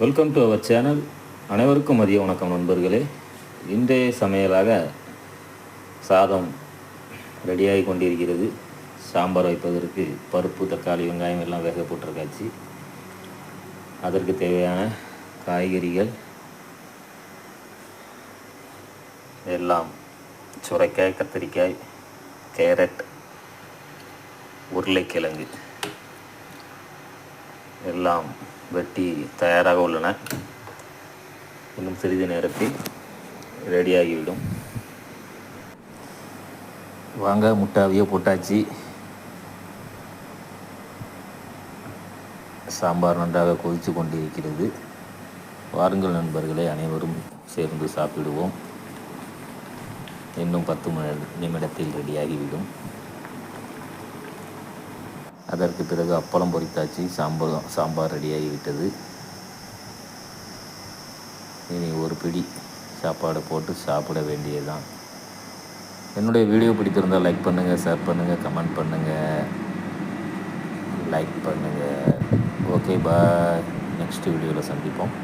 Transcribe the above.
Welcome to our channel. அனைவருக்கும் மதிய வணக்கம் நண்பர்களே. இன்றைய சமையலாக சாதம் ரெடியாகி கொண்டிருக்கிறது. சாம்பார் வைப்பதற்கு பருப்பு, தக்காளி, வெங்காயம் எல்லாம் வேக போட்டிருக்காச்சு. அதற்கு தேவையான காய்கறிகள் எல்லாம் சுரைக்காய், கத்திரிக்காய், கேரட், உருளைக்கிழங்கு எல்லாம் வெட்டி தயாராக உள்ளன. இன்னும் சிறிது நேரத்தில் ரெடியாகிவிடும். வாங்க, முட்டாவியே போட்டாச்சு. சாம்பார் நன்றாக கொதித்து கொண்டிருக்கிறது. வாருங்கள் நண்பர்களே, அனைவரும் சேர்ந்து சாப்பிடுவோம். இன்னும் 10 நிமிடத்தில் ரெடியாகிவிடும். அதற்கு பிறகு அப்பளம் பொரித்தாச்சு. சாம்பார் ரெடியாகிவிட்டது. இனி ஒரு பிடி சாப்பாடு போட்டு சாப்பிட வேண்டியதுதான். என்னுடைய வீடியோ பிடித்திருந்தால் லைக் பண்ணுங்கள், ஷேர் பண்ணுங்கள், கமெண்ட் பண்ணுங்கள், லைக் பண்ணுங்கள். ஓகே, பாய். நெக்ஸ்ட் வீடியோவில் சந்திப்போம்.